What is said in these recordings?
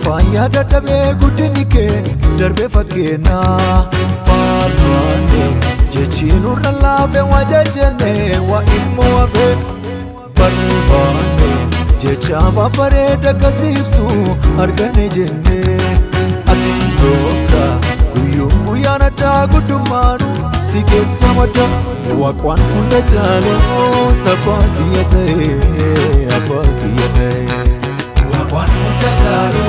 Fanya dadhabe guddinni kee darbe fakkeenya faarfanne jechiin urra laafe waa jechenne waa immoo hafe barbaanne jecha bareeda kasiibsu arganne jenne ati goofta guyyaan addaa guddummaanu si keessa madda waaqwaan hunda caalu tabbaa kiyya ta'e abbaa kiyya ta'e. Waan hunda caalu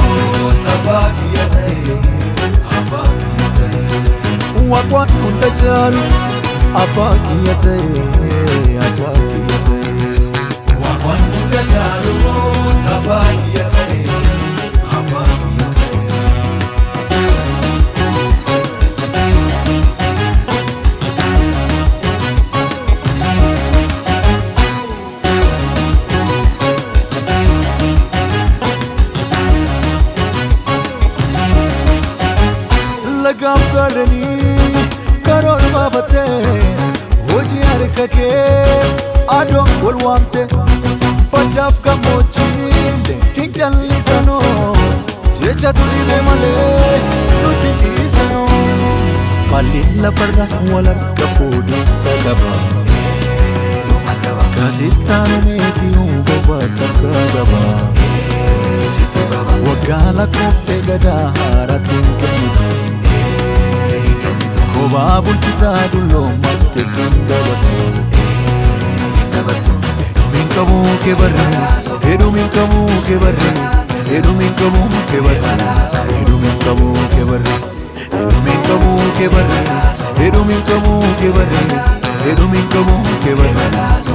tabbaa kiyya ta'e abbaa kiyya ta'e. Waan hunda caalu abbaa kiyya ta'e abbaa kiyya ta'e. Waan hunda caalu tabbaa kiyya ta'e abbaa kiyya ta'e. Gambarani karol mafate hoji harka ke adon walwamte pajaf kamochile hinjallisano jecha tudibe male nutindisano balilla farra walarka fudi sagaba kasitano mezi ungoba takagaba wagala kofte gada haratin kemitu Kobaabul kitaadulloo matteetiin dabatu Hedduumin qabuu kee barre hedduumin qabuu kee barre hedduumin qabuu kee barre hedduumin qabuu kee barre hedduumin qabuu kee barre hedduumin qabuu kee barre hedduumin qabuu kee barre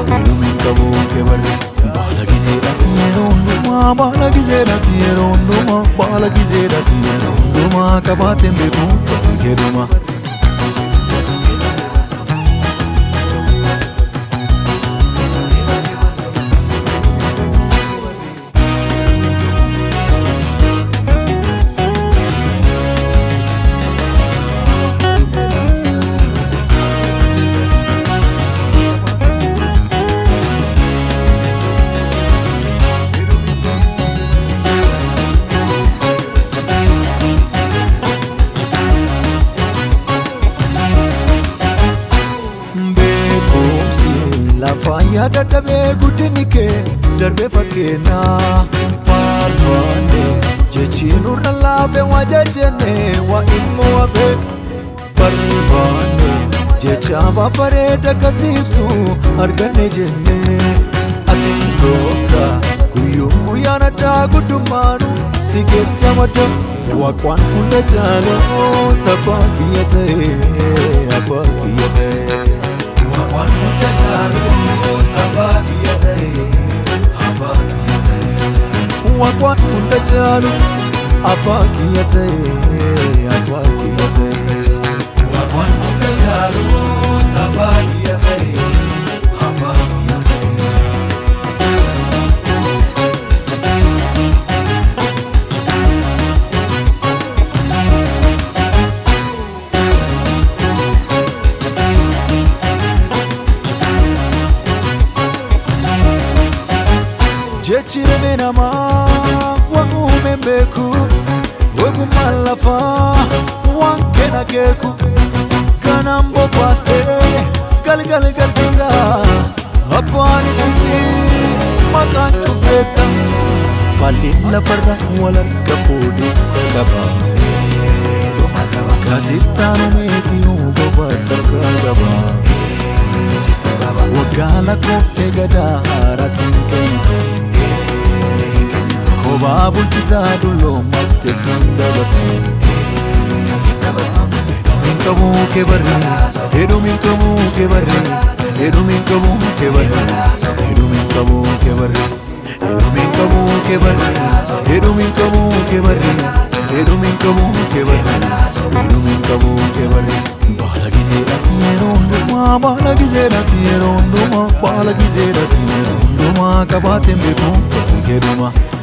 hedduumin qabuu kee barre baala gizeedhaati yeroo hundumaa baala gizeedhaati yeroo hundumaa baala gizeedhaati yeroo hundumaa qabaateen beekuu kee dhumaa. Fanya dadhabe guddinni kee darbe fakkeenya faarfanne jechiin urra laafe waa jechenne waa immoo hafe barbaanne jecha bareeda kasiibsu arganne jenne ati goofta guyyaan addaa guddummaanu si keessa madda waaqwaan hunda caalu tabbaa kiyya ta'e abbaa kiyya ta'e. Waan hunda caalu tabbaa kiyya ta'e abbaa kiyya ta'e. Waan hunda caalu abbaa kiyya ta'e abbaa kiyya ta'e. Waan hunda caalu tabbaa kiyya ta'e abbaa kiyya ta'e. Jechireme nama wakume mbeku Waguma lafa wankena keku Kanambo paste gal chita Apani tisi makan chufeta Balilla farra walarka fudi sagaba Kasitano mezi ugoba takagaba Wagala kofte gada haratin kemitu Kobaabul kitaadulloo matteetiin dabatu Hedduumin qabuu kee barre hedduumin qabuu kee barre hedduumin qabuu kee barre hedduumin qabuu kee barre hedduumin qabuu ke barre Herumin kamu ke barre Herumin kamu ke barre Herumin kamu ke barre Bala gizera tieronduma Bala gizera tieronduma Bala gizera tieronduma Kabatem beku Keduma